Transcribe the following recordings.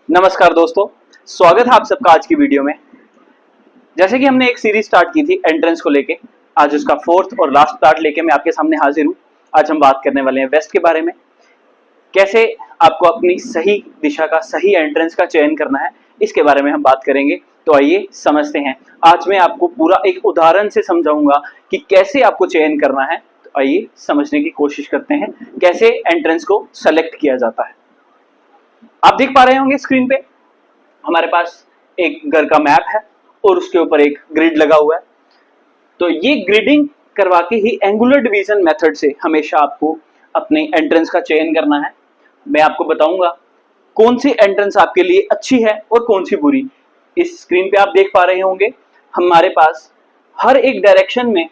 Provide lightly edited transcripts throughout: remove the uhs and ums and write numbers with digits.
नमस्कार दोस्तों, स्वागत है आप सबका आज की वीडियो में। जैसे कि हमने एक सीरीज स्टार्ट की थी एंट्रेंस को लेके, आज उसका फोर्थ और लास्ट पार्ट लेके मैं आपके सामने हाजिर हूँ। आज हम बात करने वाले हैं वेस्ट के बारे में, कैसे आपको अपनी सही दिशा का सही एंट्रेंस का चयन करना है, इसके बारे में हम बात करेंगे। तो आइए समझते हैं। आज मैं आपको पूरा एक उदाहरण से समझाऊंगा कि कैसे आपको चयन करना है। तो आइए समझने की कोशिश करते हैं कैसे एंट्रेंस को सेलेक्ट किया जाता है। आप देख पा रहे होंगे स्क्रीन पे हमारे पास एक घर का मैप है और उसके ऊपर एक ग्रिड लगा हुआ है। तो ये ग्रिडिंग करवा के ही एंगुलर डिवीजन मेथड से हमेशा आपको अपने एंट्रेंस का चयन करना है। मैं आपको बताऊंगा कौन सी एंट्रेंस आपके लिए अच्छी है और कौन सी बुरी। इस स्क्रीन पे आप देख पा रहे होंगे हमारे पास हर एक डायरेक्शन में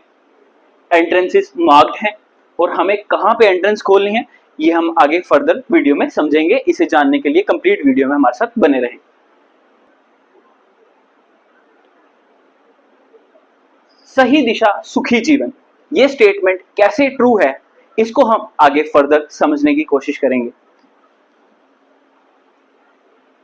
एंट्रेंसेस मार्क्ड हैं और हमें कहां पे एंट्रेंस खोलनी है ये हम आगे फर्दर वीडियो में समझेंगे। इसे जानने के लिए कंप्लीट वीडियो में हमारे साथ बने रहें। सही दिशा सुखी जीवन, ये स्टेटमेंट कैसे ट्रू है इसको हम आगे फर्दर समझने की कोशिश करेंगे।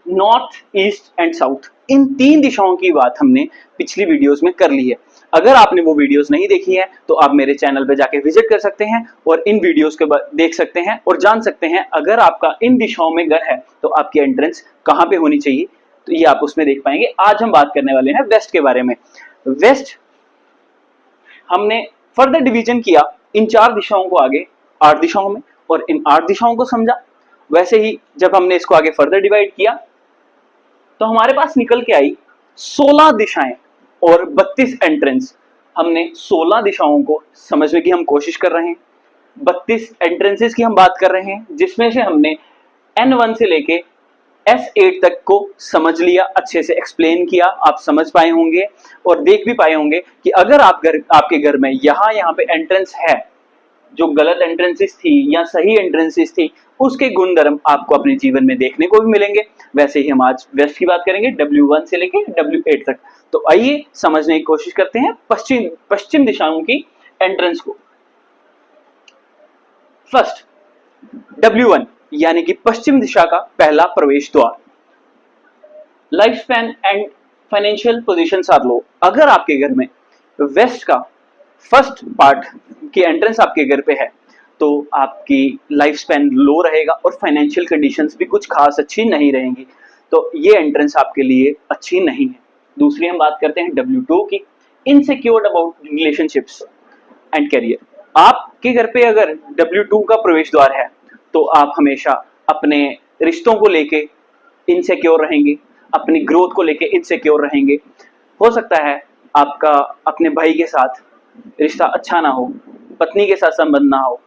नॉर्थ, ईस्ट एंड साउथ, इन तीन दिशाओं की बात हमने पिछली वीडियोस में कर ली है। अगर आपने वो वीडियोस नहीं देखी है तो आप मेरे चैनल पे जाके विजिट कर सकते हैं और इन वीडियोस के देख सकते हैं और जान सकते हैं अगर आपका इन दिशाओं में घर है तो आपकी एंट्रेंस कहां पे होनी चाहिए, तो ये आप उसमें देख पाएंगे। आज हम बात करने वाले हैं वेस्ट के बारे में। वेस्ट हमने फर्दर डिवीजन किया इन चार दिशाओं को आगे 8 दिशाओं में और इन 8 दिशाओं को समझा। वैसे ही जब हमने इसको आगे फर्दर डिवाइड किया तो हमारे पास निकल के आई 16 दिशाएं और 32 एंट्रेंस। हमने 16 दिशाओं को समझने की हम कोशिश कर रहे हैं, 32 एंट्रेंसेस की हम बात कर रहे हैं, जिसमें से हमने N1 से लेके S8 तक को समझ लिया, अच्छे से एक्सप्लेन किया। आप समझ पाए होंगे और देख भी पाए होंगे कि अगर आपके घर में यहाँ पे एंट्रेंस है, जो गलत एंट्रेंसेस थी या सही एंट्रेंसेस थी, उसके गुणधर्म आपको अपने जीवन में देखने को भी मिलेंगे। वैसे ही हम आज वेस्ट की बात करेंगे W1 से लेके W8 तक। तो आइए समझने की कोशिश करते हैं पश्चिम दिशाओं की एंट्रेंस को। फर्स्ट, W1 यानी कि पश्चिम दिशा का पहला प्रवेश द्वार। Life span and financial positions are low. अगर आपके घर में वेस्ट का फर्स्ट पार्ट की एंट्रेंस आपके घर पे है तो आपकी लाइफ स्पैन लो रहेगा और फाइनेंशियल कंडीशंस भी कुछ खास अच्छी नहीं रहेंगी। तो ये एंट्रेंस आपके लिए अच्छी नहीं है। दूसरी हम बात करते हैं W2 की, insecured about relationships and career. आपके घर पे अगर W2 का प्रवेश द्वार है तो आप हमेशा अपने रिश्तों को लेके इनसिक्योर रहेंगे, अपनी ग्रोथ को लेके इनसिक्योर रहेंगे। हो सकता है आपका अपने भाई के साथ रिश्ता अच्छा ना हो, पत्नी के साथ संबंध ना हो,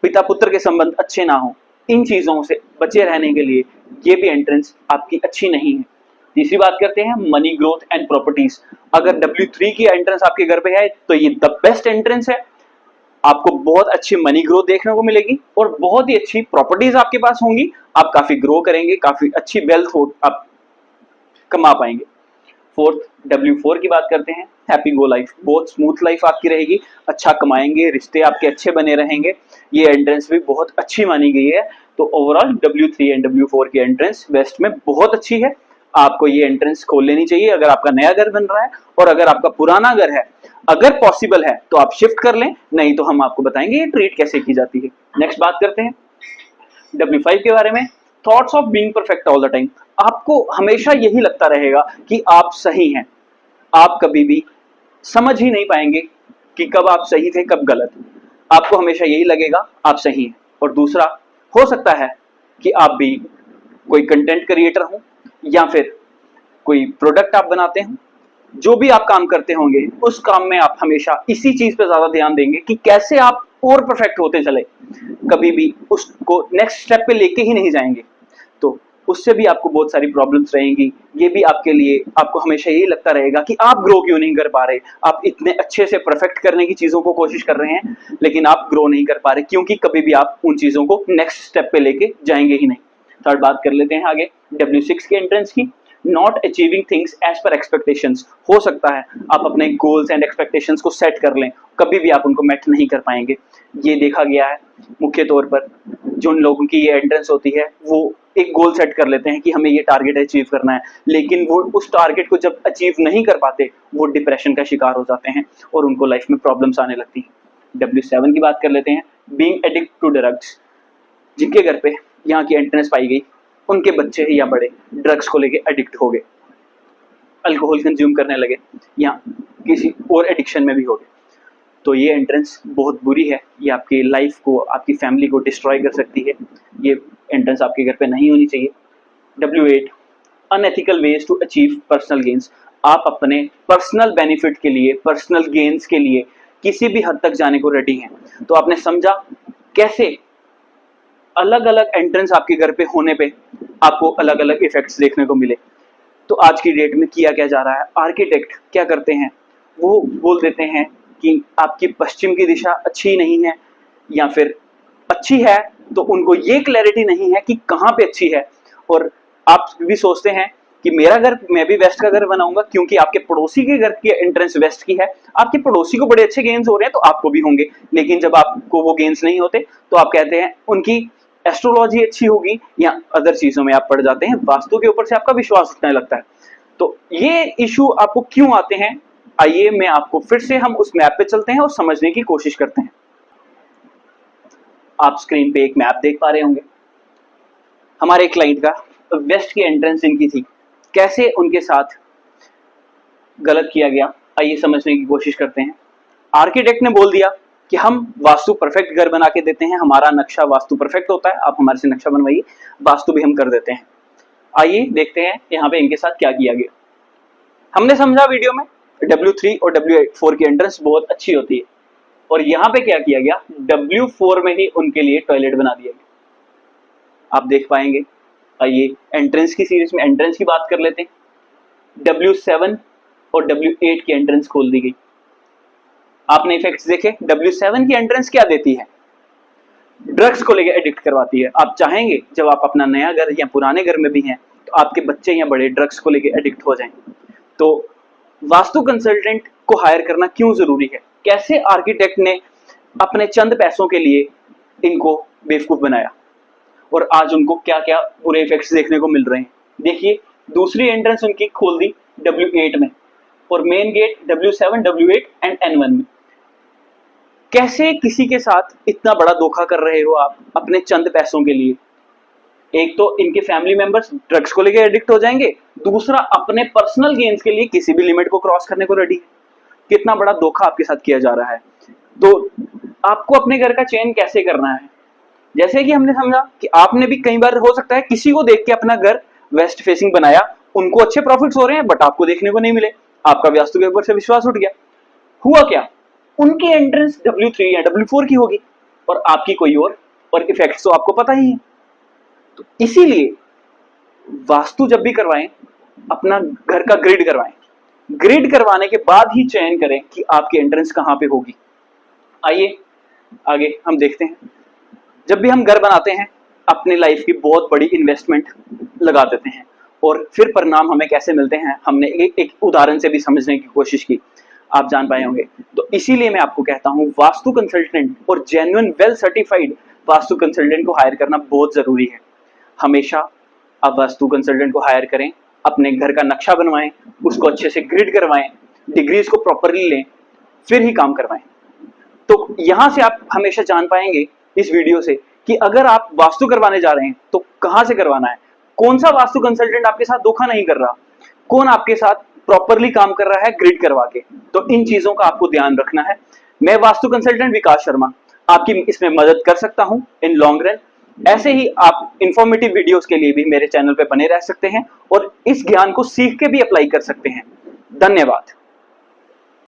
पिता पुत्र के संबंध अच्छे ना हो। इन चीजों से बचे रहने के लिए ये भी एंट्रेंस आपकी अच्छी नहीं है। तीसरी बात करते हैं मनी ग्रोथ एंड प्रॉपर्टीज। अगर W3 की एंट्रेंस आपके घर पे है तो ये द बेस्ट एंट्रेंस है। आपको बहुत अच्छी मनी ग्रोथ देखने को मिलेगी और बहुत ही अच्छी प्रॉपर्टीज आपके पास होंगी। आप काफी ग्रो करेंगे, काफी अच्छी वेल्थ आप कमा पाएंगे। फोर्थ, W4 की बात करते हैं, हैप्पी गो लाइफ। बहुत स्मूथ लाइफ आपकी रहेगी, अच्छा कमाएंगे, रिश्ते आपके अच्छे बने रहेंगे। ये एंट्रेंस भी बहुत अच्छी मानी गई है। तो ओवरऑल W3 एंड W4 की एंट्रेंस वेस्ट में बहुत अच्छी है। आपको ये एंट्रेंस खोल लेनी चाहिए अगर आपका नया घर बन रहा है, और अगर आपका पुराना घर है, अगर पॉसिबल है तो आप शिफ्ट कर लें, नहीं तो हम आपको बताएंगे ये ट्रीट कैसे की जाती है। नेक्स्ट बात करते हैं W5 के बारे में, thoughts of being perfect all the time. आपको हमेशा यही लगता रहेगा कि आप सही हैं, आप कभी भी समझ ही नहीं पाएंगे कि कब आप सही थे कब गलत। आपको हमेशा यही लगेगा आप सही हैं। और दूसरा, हो सकता है कि आप भी कोई कंटेंट क्रिएटर हो या फिर कोई प्रोडक्ट आप बनाते हो, जो भी आप काम करते होंगे उस काम में आप हमेशा इसी चीज पे ज्यादा ध्यान देंगे कि कैसे आप और परफेक्ट होते चले, कभी भी उसको नेक्स्ट स्टेप पे लेके ही नहीं जाएंगे। तो उससे भी आपको बहुत सारी प्रॉब्लम्स रहेंगी। ये भी आपके लिए, आपको हमेशा यही लगता रहेगा कि आप ग्रो क्यों नहीं कर पा रहे। आप इतने अच्छे से परफेक्ट करने की चीजों को कोशिश कर रहे हैं लेकिन आप ग्रो नहीं कर पा रहे, क्योंकि कभी भी आप उन चीजों को नेक्स्ट स्टेप पे लेके जाएंगे ही नहीं। थर्ड बात कर लेते हैं आगे W6 के एंट्रेंस की। Not achieving things as per expectations. हो सकता है आप अपने गोल्स एंड एक्सपेक्टेशंस को सेट कर लें, कभी भी आप उनको मेट नहीं कर पाएंगे। ये देखा गया है मुख्य तौर पर जो उन लोगों की ये एंट्रेंस होती है वो एक गोल सेट कर लेते हैं कि हमें ये टारगेट अचीव करना है, लेकिन वो उस टारगेट को जब अचीव नहीं कर पाते वो डिप्रेशन का शिकार हो जाते हैं और उनको लाइफ में प्रॉब्लम्स आने लगती हैं। W7 की बात कर लेते हैं, बीइंग एडिक्ट टू ड्रग्स। जिनके घर पे यहाँ की एंट्रेंस पाई गई उनके बच्चे या बड़े ड्रग्स को लेके एडिक्ट हो गए, अल्कोहल कंज्यूम करने लगे या किसी और एडिक्शन में भी हो गए। तो ये एंट्रेंस बहुत बुरी है, ये आपकी लाइफ को, आपकी फैमिली को डिस्ट्रॉय कर सकती है। ये एंट्रेंस आपके घर पे नहीं होनी चाहिए। W8 unethical ways to achieve personal gains. आप अपने पर्सनल बेनिफिट के लिए, पर्सनल गेन्स के लिए किसी भी हद तक जाने को रेडी हैं। तो आपने समझा कैसे अलग अलग एंट्रेंस आपके घर पे होने पे आपको अलग अलग इफेक्ट्स देखने को मिले। तो आज की डेट में किया क्या जा रहा है, आर्किटेक्ट क्या करते हैं, वो बोल देते हैं कि आपकी पश्चिम की दिशा अच्छी नहीं है या फिर अच्छी है, तो उनको ये क्लैरिटी नहीं है कि कहाँ पे अच्छी है। और आप भी सोचते हैं कि मेरा घर, मैं भी वेस्ट का घर बनाऊंगा क्योंकि आपके पड़ोसी के घर की एंट्रेंस वेस्ट की है, आपके पड़ोसी को बड़े अच्छे गेन्स हो रहे हैं तो आपको भी होंगे। लेकिन जब आपको वो गेन्स नहीं होते तो आप कहते हैं उनकी एस्ट्रोलॉजी अच्छी होगी या अदर चीजों में आप पड़ जाते हैं, वास्तु के ऊपर से आपका विश्वास उठने लगता है। तो ये इशू आपको क्यों आते हैं, आइए मैं आपको फिर से हम उस मैप पे चलते हैं और समझने की कोशिश करते हैं। आप स्क्रीन पे एक मैप देख पा रहे होंगे। हमारे क्लाइंट का वेस्ट की एंट्रेंस इनकी थी, कैसे उनके साथ गलत किया गया आइए समझने की कोशिश करते हैं। आर्किटेक्ट ने बोल दिया कि हम वास्तु परफेक्ट घर बना के देते हैं, हमारा नक्शा वास्तु परफेक्ट होता है, आप हमारे से नक्शा बनवाइए, वास्तु भी हम कर देते हैं। आइए देखते हैं यहाँ पे इनके साथ क्या किया गया। हमने समझा वीडियो में W3 और W4 की एंट्रेंस बहुत अच्छी होती है, और यहाँ पे क्या किया गया, W4 में ही उनके लिए टॉयलेट बना दिया गया। आप देख पाएंगे। आइए एंट्रेंस की सीरीज में एंट्रेंस की बात कर लेते हैं। W7 और W8 की एंट्रेंस खोल दी गई। आपने इफेक्ट्स देखे। W7 की एंट्रेंस क्या देती है, ड्रग्स को लेकर एडिक्ट करवाती है। आप चाहेंगे जब आप अपना नया घर या पुराने घर में भी हैं तो आपके बच्चे या बड़े ड्रग्स को लेकर एडिक्ट हो जाएं। तो वास्तु कंसल्टेंट को हायर करना क्यों जरूरी है, कैसे आर्किटेक्ट ने अपने चंद पैसों के लिए इनको बेवकूफ बनाया और आज उनको क्या क्या बुरे इफेक्ट्स देखने को मिल रहे हैं। देखिए दूसरी एंट्रेंस उनकी खोल दी W8 में और main gate W7, W8 and N1 में। कैसे किसी के साथ इतना बड़ा धोखा कर रहे हो आप अपने चंद पैसों के लिए। एक तो इनके फैमिली मेंबर्स ड्रग्स को लेकर एडिक्ट हो जाएंगे, दूसरा अपने पर्सनल गेन्स के लिए किसी भी लिमिट को क्रॉस करने को रेडी है। कितना बड़ा धोखा आपके साथ किया जा रहा है। तो आपको अपने घर का चयन कैसे करना है, जैसे कि हमने समझा कि आपने भी कई बार हो सकता है किसी को देख के अपना घर वेस्ट फेसिंग बनाया, उनको अच्छे प्रॉफिट्स हो रहे हैं बट आपको देखने को नहीं मिले, आपका वास्तु के ऊपर से विश्वास उठ गया। हुआ क्या, उनकी एंट्रेंस W3 या W4 की होगी और आपकी कोई और इफेक्ट्स तो आपको पता ही है। तो इसीलिए वास्तु जब भी करवाएं अपना घर का ग्रिड करवाएं, ग्रिड करवाने के बाद ही चयन करें कि आपकी एंट्रेंस कहां पे होगी। आइए आगे हम देखते हैं। जब भी हम घर बनाते हैं अपनी लाइफ की बहुत बड़ी इन्वेस्टमेंट लगा देते हैं और फिर परिणाम हमें कैसे मिलते हैं हमने एक उदाहरण से भी समझने की कोशिश की, आप जान पाए होंगे। तो इसीलिए मैं आपको कहता हूं वास्तु कंसल्टेंट और genuine well certified vastu consultant को हायर करना बहुत जरूरी है। हमेशा आप वास्तु कंसल्टेंट को हायर करें, अपने घर का नक्शा बनवाएं, उसको अच्छे से ग्रिड करवाएं, डिग्रीज को प्रॉपरली लें, फिर ही काम करवाएं। तो यहां से आप हमेशा जान पाएंगे इस वीडियो से कि अगर आप वास्तु करवाने जा रहे हैं तो कहां से करवाना है, कौन सा वास्तु कंसल्टेंट आपके साथ धोखा नहीं कर रहा, कौन आपके साथ प्रॉपरली काम कर रहा है ग्रिड करवा के। तो इन चीजों का आपको ध्यान रखना है। मैं वास्तु कंसल्टेंट विकास शर्मा आपकी इसमें मदद कर सकता हूं इन लॉन्ग रन। ऐसे ही आप इंफॉर्मेटिव वीडियोस के लिए भी मेरे चैनल पे बने रह सकते हैं और इस ज्ञान को सीख के भी अप्लाई कर सकते हैं। धन्यवाद।